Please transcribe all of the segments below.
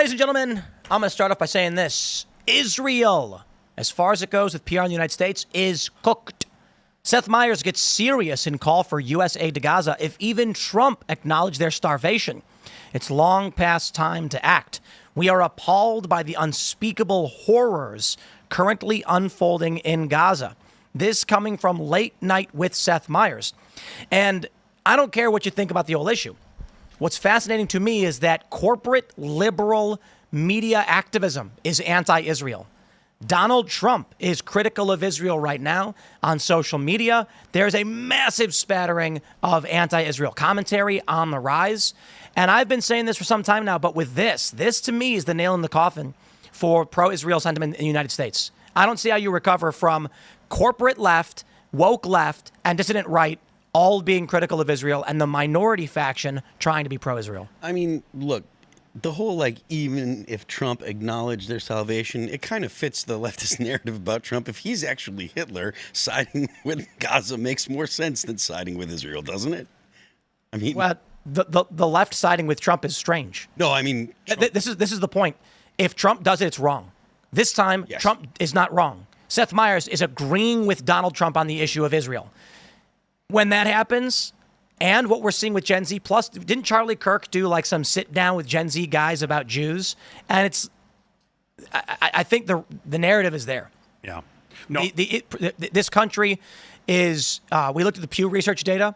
Ladies and gentlemen, I'm going to start off by saying this. Israel, as far as it goes with PR in the United States, is cooked. Seth Meyers gets serious in call for U.S. aid to Gaza if even Trump acknowledged their starvation. It's long past time to act. We are appalled by the unspeakable horrors currently unfolding in Gaza. This coming from Late Night with Seth Meyers. And I don't care what you think about the whole issue. What's fascinating to me is that corporate liberal media activism is anti-Israel. Donald Trump is critical of Israel right now on social media. There's a massive spattering of anti-Israel commentary on the rise. And I've been saying this for some time now, but with this to me is the nail in the coffin for pro-Israel sentiment in the United States. I don't see how you recover from corporate left, woke left, and dissident right all being critical of Israel and the minority faction trying to be pro-Israel. I mean, look, the whole, even if Trump acknowledged their salvation, it kind of fits the leftist narrative about Trump. If he's actually Hitler, siding with Gaza makes more sense than siding with Israel, doesn't it? I mean, well, the left siding with Trump is strange. No, I mean, this is the point. If Trump does it, it's wrong. This time, yes. Trump is not wrong. Seth Meyers is agreeing with Donald Trump on the issue of Israel. When that happens, and what we're seeing with Gen Z, plus, didn't Charlie Kirk do some sit down with Gen Z guys about Jews? And it's, I think the narrative is there. Yeah. No. This country is, we looked at the Pew Research data.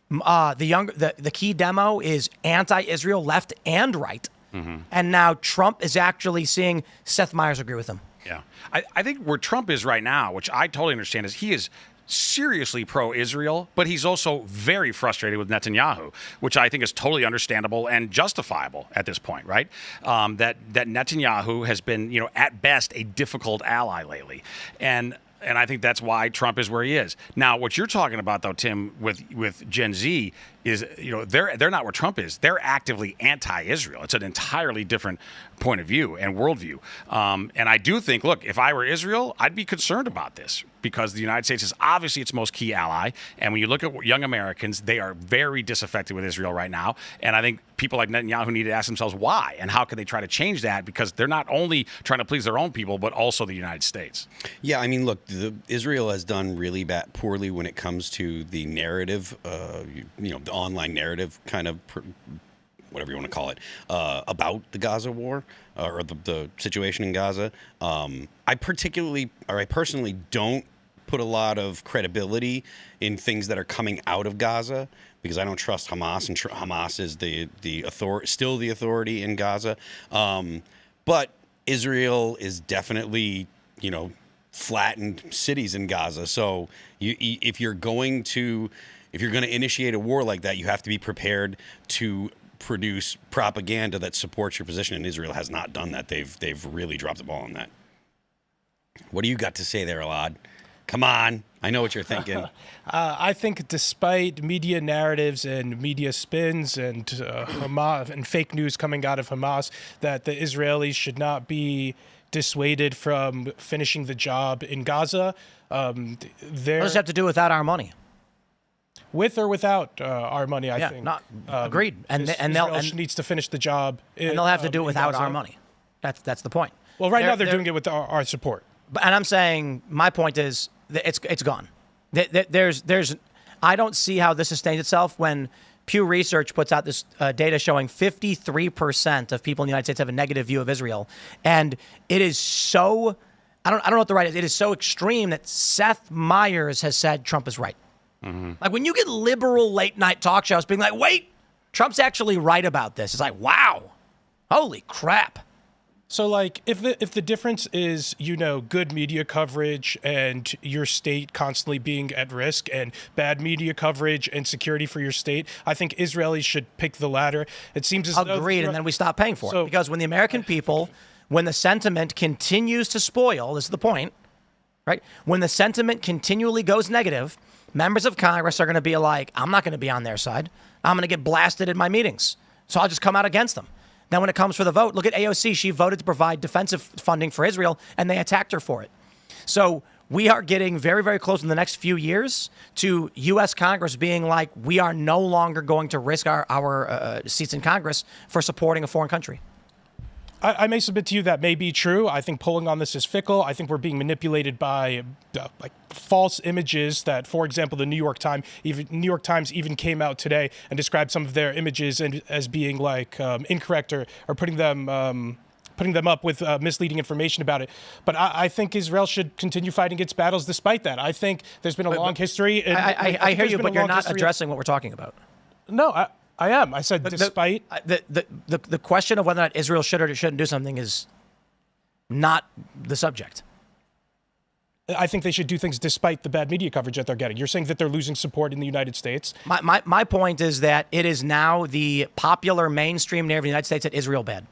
The key demo is anti-Israel, left and right. Mm-hmm. And now Trump is actually seeing Seth Meyers agree with him. Yeah. I think where Trump is right now, which I totally understand, is he is seriously pro-Israel, but he's also very frustrated with Netanyahu, which I think is totally understandable and justifiable at this point, right? That Netanyahu has been, at best, a difficult ally lately. And I think that's why Trump is where he is. Now, what you're talking about, though, Tim, with Gen Z is, they're not where Trump is. They're actively anti-Israel. It's an entirely different point of view and worldview. And I do think, look, if I were Israel, I'd be concerned about this because the United States is obviously its most key ally. And when you look at young Americans, they are very disaffected with Israel right now. And I think people like Netanyahu need to ask themselves why and how can they try to change that, because they're not only trying to please their own people, but also the United States. Yeah, I mean, look, Israel has done really poorly when it comes to the narrative, the online narrative kind of whatever you want to call it, about the Gaza war or the situation in Gaza. I personally don't put a lot of credibility in things that are coming out of Gaza because I don't trust Hamas, and Hamas is still the authority in Gaza. But Israel is definitely, flattened cities in Gaza. So if you're going to initiate a war like that, you have to be prepared to produce propaganda that supports your position, and Israel has not done that. They've really dropped the ball on that. What do you got to say there, Elaad? Come on. I know what you're thinking. I think despite media narratives and media spins and Hamas and fake news coming out of Hamas, that the Israelis should not be dissuaded from finishing the job in Gaza. What does it have to do without our money? With or without our money, I think. Agreed. And Israel needs to finish the job. And they'll have to do it without our money. That's the point. Well, right now they're doing it with our support. And I'm saying my point is that it's gone. I don't see how this sustains itself when Pew Research puts out this data showing 53% of people in the United States have a negative view of Israel, and it is so I don't know what the right is. It is so extreme that Seth Meyers has said Trump is right. Mm-hmm. When you get liberal late night talk shows being like, wait, Trump's actually right about this. It's like, wow, holy crap. So if the difference is, good media coverage and your state constantly being at risk, and bad media coverage and security for your state, I think Israelis should pick the latter. It seems as though agreed, and then we stop paying for it. Because when the American people, when the sentiment continues to spoil, this is the point, right? When the sentiment continually goes negative, members of Congress are going to be like, I'm not going to be on their side. I'm going to get blasted in my meetings. So I'll just come out against them. Then when it comes for the vote, look at AOC. She voted to provide defensive funding for Israel, and they attacked her for it. So we are getting very, very close in the next few years to U.S. Congress being like, we are no longer going to risk our seats in Congress for supporting a foreign country. I may submit to you that may be true. I think polling on this is fickle. I think we're being manipulated by false images that, for example, the New York Times even came out today and described some of their images as being incorrect or putting them up with misleading information about it. But I think Israel should continue fighting its battles despite that. I think there's been a long history. I hear you, but you're not addressing what we're talking about. No, I am. I said despite. The question of whether or not Israel should or shouldn't do something is not the subject. I think they should do things despite the bad media coverage that they're getting. You're saying that they're losing support in the United States. My point is that it is now the popular mainstream narrative in the United States that Israel bad.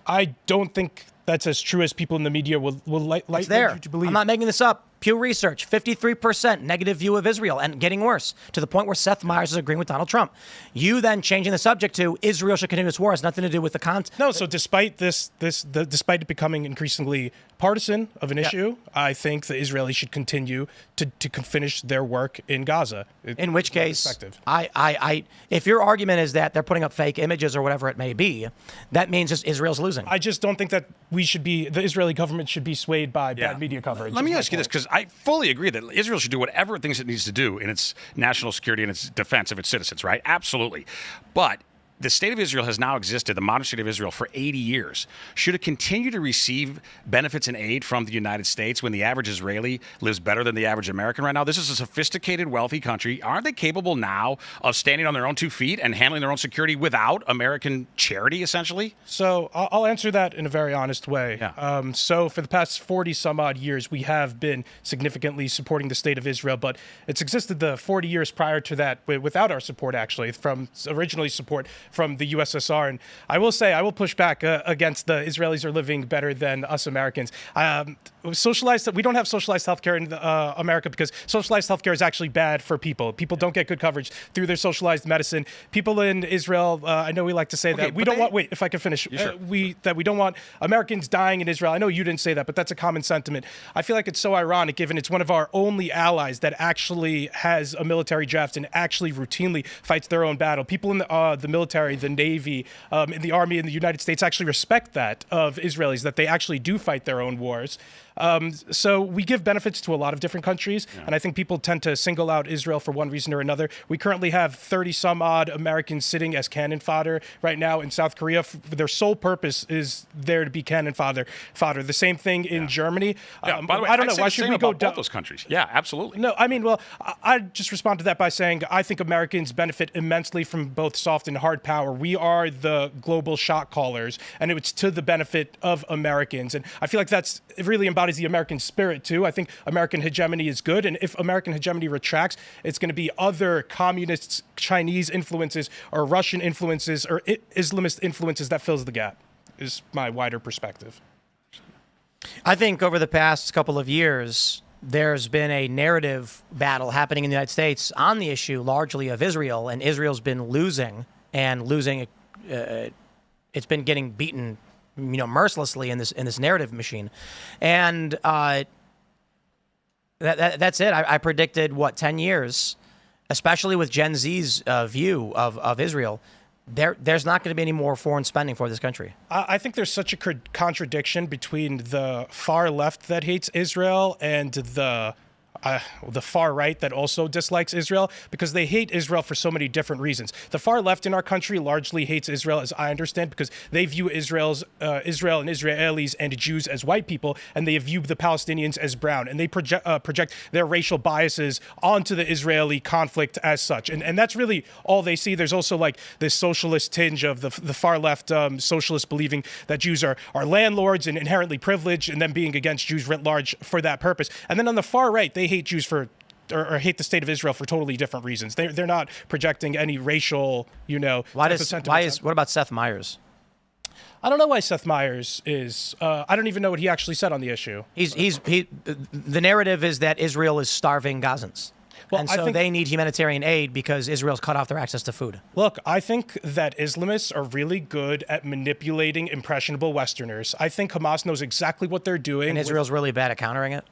I don't think that's as true as people in the media will lead you to believe. I'm not making this up. Pew Research, 53% negative view of Israel and getting worse to the point where Seth Meyers is agreeing with Donald Trump. You then changing the subject to Israel should continue its war has nothing to do with the content. No, so despite despite it becoming increasingly partisan of an issue, I think the Israelis should continue to finish their work in Gaza. In which case, if your argument is that they're putting up fake images or whatever it may be, that means just Israel's losing. I just don't think that the Israeli government should be swayed by bad media coverage. Let me ask you this, because I fully agree that Israel should do whatever it thinks it needs to do in its national security and its defense of its citizens, right? Absolutely. But the state of Israel has now existed, the modern state of Israel, for 80 years. Should it continue to receive benefits and aid from the United States when the average Israeli lives better than the average American right now? This is a sophisticated, wealthy country. Aren't they capable now of standing on their own 2 feet and handling their own security without American charity, essentially? So I'll answer that in a very honest way. Yeah. So for the past 40 some odd years, we have been significantly supporting the state of Israel, but it's existed the 40 years prior to that without our support, actually, from originally support from the USSR. And I will say, I will push back against the Israelis are living better than us Americans. We don't have socialized healthcare in America because socialized healthcare is actually bad for people. People don't get good coverage through their socialized medicine. People in Israel, I know we like to say that we don't want, wait, if I can finish, sure. We don't want Americans dying in Israel. I know you didn't say that, but that's a common sentiment. I feel like it's so ironic given it's one of our only allies that actually has a military draft and actually routinely fights their own battle. People in the military, the Navy, in the Army in the United States actually respect that of Israelis, that they actually do fight their own wars. So we give benefits to a lot of different countries, and I think people tend to single out Israel for one reason or another. We currently have 30 some odd Americans sitting as cannon fodder right now in South Korea. Their sole purpose is there to be cannon fodder. The same thing in Germany. By the way, I don't know. Why should we go down both those countries? Yeah, absolutely. No, I mean, well, I just respond to that by saying I think Americans benefit immensely from both soft and hard power. We are the global shot callers, and it's to the benefit of Americans. And I feel like that's really embodies the American spirit, too. I think American hegemony is good, and if American hegemony retracts, it's going to be other communist Chinese influences or Russian influences or Islamist influences that fills the gap, is my wider perspective. I think over the past couple of years, there's been a narrative battle happening in the United States on the issue largely of Israel, and Israel's been losing. It's been getting beaten, mercilessly in this narrative machine, and that's it. I predicted 10 years, especially with Gen Z's view of Israel. There's not going to be any more foreign spending for this country. I think there's such a contradiction between the far left that hates Israel and the far right that also dislikes Israel, because they hate Israel for so many different reasons. The far left in our country largely hates Israel, as I understand, because they view Israel and Israelis and Jews as white people, and they view the Palestinians as brown, and they project their racial biases onto the Israeli conflict as such. And that's really all they see. There's also this socialist tinge of the far left socialists believing that Jews are landlords and inherently privileged, and then being against Jews writ large for that purpose. And then on the far right, they hate Jews for or hate the state of Israel for totally different reasons. They're not projecting any racial, What about Seth Meyers? I don't know why Seth Meyers is. I don't even know what he actually said on the issue. The narrative is that Israel is starving Gazans. Well, and so they need humanitarian aid because Israel's cut off their access to food. Look, I think that Islamists are really good at manipulating impressionable Westerners. I think Hamas knows exactly what they're doing. And Israel's really bad at countering it?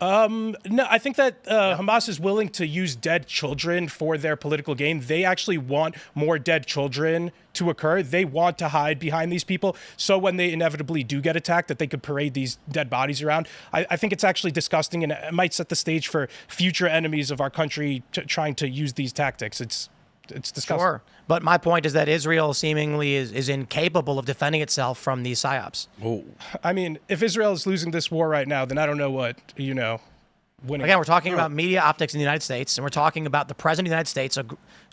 No, I think that Hamas is willing to use dead children for their political gain. They actually want more dead children to occur. They want to hide behind these people, so when they inevitably do get attacked, that they could parade these dead bodies around. I think it's actually disgusting, and it might set the stage for future enemies of our country trying to use these tactics. It's disgusting. Sure. But my point is that Israel seemingly is incapable of defending itself from these psyops. Oh, I mean, if Israel is losing this war right now, then I don't know what, winning. Again, we're talking about media optics in the United States, and we're talking about the President of the United States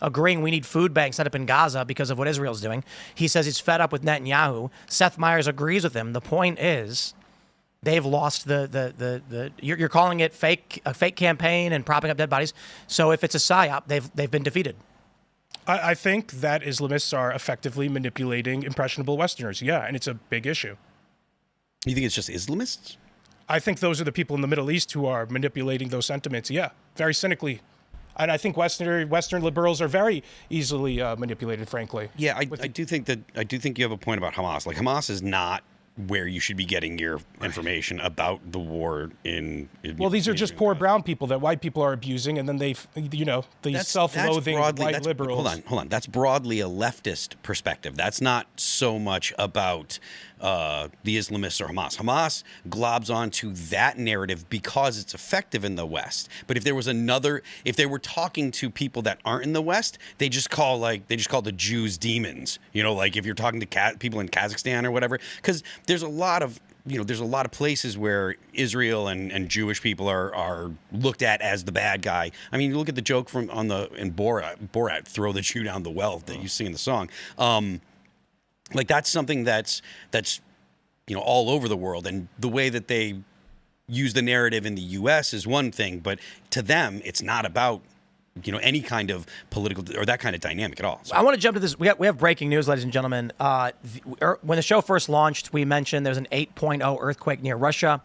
agreeing we need food banks set up in Gaza because of what Israel's doing. He says he's fed up with Netanyahu. Seth Meyers agrees with him. The point is, they've lost you're calling it a fake campaign and propping up dead bodies. So if it's a psyop, they've been defeated. I think that Islamists are effectively manipulating impressionable Westerners. Yeah, and it's a big issue. you think it's just Islamists? I think those are the people in the Middle East who are manipulating those sentiments. Yeah, very cynically. And I think Western liberals are very easily manipulated, frankly. Yeah, I do think you have a point about Hamas. Like, Hamas is not where you should be getting your information about the war in. Well, these are just poor brown people that white people are abusing, and then these self-loathing white liberals. Hold on. That's broadly a leftist perspective. That's not so much about the Islamists or Hamas. Hamas globs onto that narrative because it's effective in the West. But if they were talking to people that aren't in the West, they just call the Jews demons. You know, like if you're talking to people in Kazakhstan or whatever, because there's a lot of places where Israel and Jewish people are looked at as the bad guy. I mean, you look at the joke in Borat, throw the Jew down the well that you sing in the song. Like, that's something that's all over the world, and the way that they use the narrative in the U.S. is one thing, but to them, it's not about any kind of political or that kind of dynamic at all. So. I want to jump to this. We have breaking news, ladies and gentlemen. When the show first launched, we mentioned there was an 8.0 earthquake near Russia,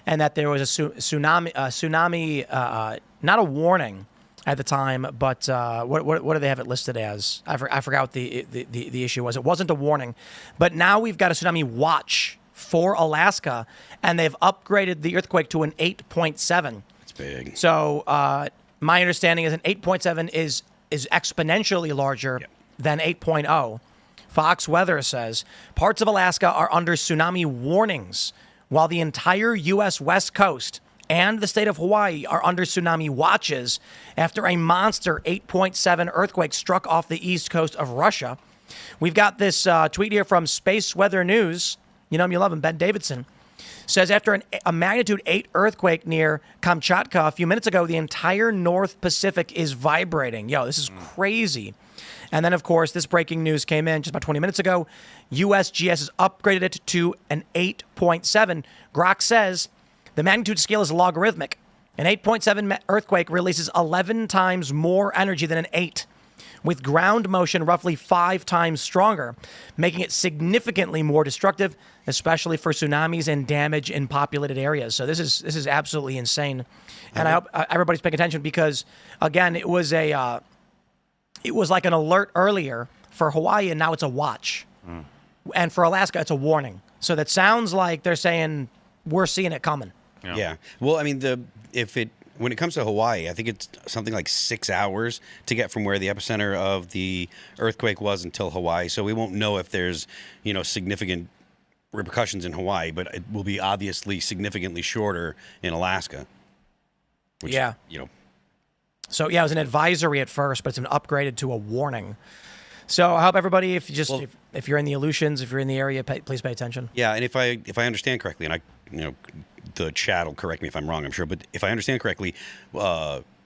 and that there was a tsunami, not a warning at the time, but what do they have it listed as? I forgot what the issue was. It wasn't a warning, but now we've got a tsunami watch for Alaska, and they've upgraded the earthquake to an 8.7. It's big. So my understanding is an 8.7 is exponentially larger than 8.0. Fox Weather says parts of Alaska are under tsunami warnings, while the entire U.S. West Coast and the state of Hawaii are under tsunami watches after a monster 8.7 earthquake struck off the east coast of Russia. We've got this tweet here from Space Weather News. You know him, you love him, Ben Davidson. Says after a magnitude 8 earthquake near Kamchatka a few minutes ago, the entire North Pacific is vibrating. Yo, this is crazy. And then, of course, this breaking news came in just about 20 minutes ago. USGS has upgraded it to an 8.7. Grok says the magnitude scale is logarithmic. An 8.7 earthquake releases 11 times more energy than an 8, with ground motion roughly 5 times stronger, making it significantly more destructive, especially for tsunamis and damage in populated areas. So this is absolutely insane, and I hope everybody's paying attention because, again, it was like an alert earlier for Hawaii, and now it's a watch, and for Alaska it's a warning. So that sounds like they're saying we're seeing it coming. Yeah. Well, I mean, when it comes to Hawaii, I think it's something like 6 hours to get from where the epicenter of the earthquake was until Hawaii. So we won't know if there's, significant repercussions in Hawaii, but it will be obviously significantly shorter in Alaska. Which, So, it was an advisory at first, but it's been upgraded to a warning. So I hope everybody, if you're in the Aleutians, if you're in the area, please pay attention. Yeah, and if I understand correctly, and the chat will correct me if I'm wrong, I'm sure, but if I understand correctly,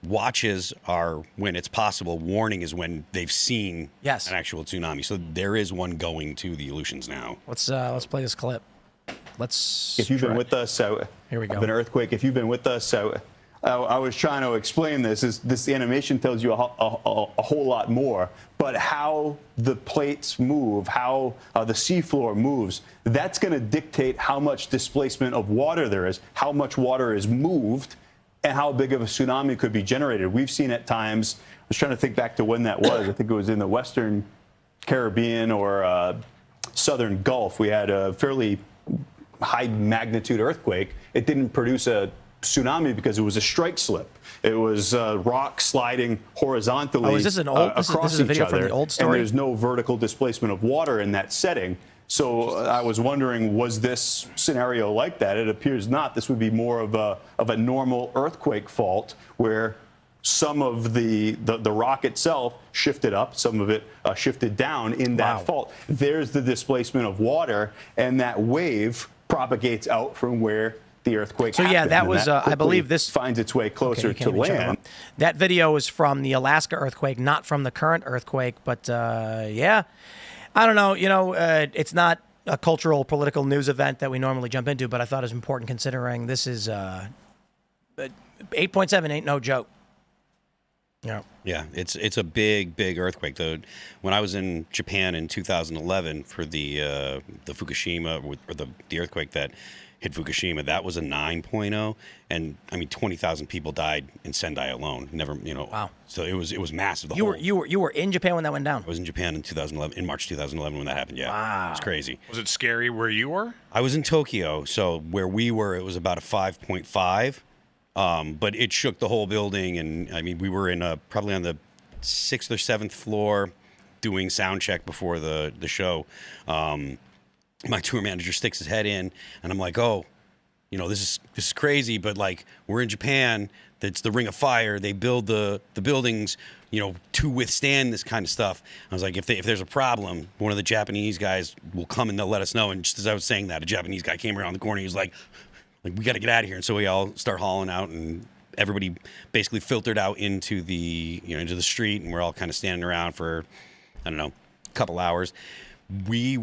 watches are when it's possible. Warning is when they've seen an actual tsunami. So there is one going to the Aleutians now. Let's play this clip. If you've been with us, here we go. An earthquake. If you've been with us, I was trying to explain this. This animation tells you a whole lot more, but how the plates move, how the seafloor moves, that's going to dictate how much displacement of water there is, how much water is moved, and how big of a tsunami could be generated. We've seen at times, I was trying to think back to when that was. I think it was in the Western Caribbean or Southern Gulf. We had a fairly high magnitude earthquake. It didn't produce a tsunami because it was a strike slip. It was rock sliding horizontally is this an old? This across is a each video other, from the old story. and there's no vertical displacement of water in that setting. So I was wondering, was this scenario like that? It appears not. This would be more of a normal earthquake fault where some of the rock itself shifted up, some of it shifted down in that fault. There's the displacement of water, and that wave propagates out from where the earthquake happened. Yeah, that was, I believe this finds its way closer to land. That video is from the Alaska earthquake, not from the current earthquake. But yeah, I don't know. It's not a cultural, political news event that we normally jump into, but I thought it was important considering this is 8.7 ain't no joke. Yeah, it's a big earthquake. Though, when I was in Japan in 2011 for the Fukushima or the earthquake that hit Fukushima, that was a 9.0, and I mean 20,000 people died in Sendai alone. Never, Wow. So it was massive. You were in Japan when that went down. I was in Japan in 2011, in March 2011 when that happened. Yeah, Wow. It was crazy. Was it scary where you were? I was in Tokyo, so where we were, it was about a 5.5. But it shook the whole building, and I mean, we were in probably on the 6th or 7th floor doing sound check before the show. My tour manager sticks his head in, and I'm like, oh, this is crazy, but like, we're in Japan. That's the Ring of Fire. They build the buildings, to withstand this kind of stuff. I was like, if there's a problem, one of the Japanese guys will come and they'll let us know. And just as I was saying that, a Japanese guy came around the corner. He was like, we got to get out of here. And so we all start hauling out, and everybody basically filtered out into the street, and we're all kind of standing around for, I don't know, a couple hours. We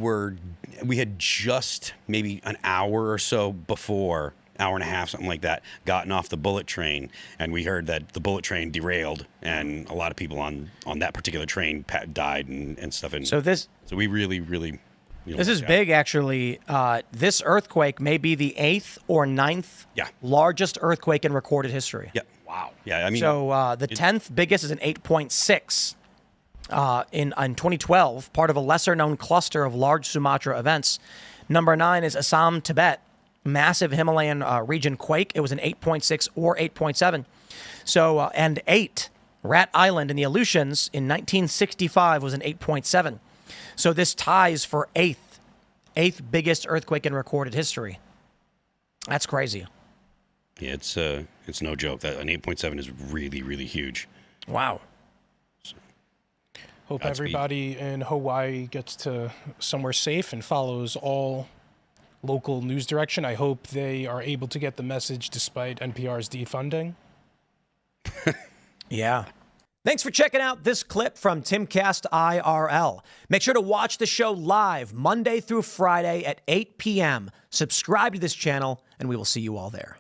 had just maybe an hour or so before, hour and a half, something like that, gotten off the bullet train, and we heard that the bullet train derailed, and a lot of people on that particular train died and stuff. And so we really this is big, actually. This earthquake may be the 8th or 9th largest earthquake in recorded history. Yeah. Wow. Yeah. I mean, so the 10th biggest is an 8.6 in 2012, part of a lesser-known cluster of large Sumatra events. Number 9 is Assam, Tibet, massive Himalayan region quake. It was an 8.6 or 8.7. So and 8, Rat Island in the Aleutians in 1965 was an 8.7. So this ties for eighth biggest earthquake in recorded history. That's crazy. Yeah, it's no joke. That an 8.7 is really, really huge. Wow. Hope everybody in Hawaii gets to somewhere safe and follows all local news direction. I hope they are able to get the message despite NPR's defunding. Yeah. Thanks for checking out this clip from Timcast IRL. Make sure to watch the show live Monday through Friday at 8 p.m. Subscribe to this channel, and we will see you all there.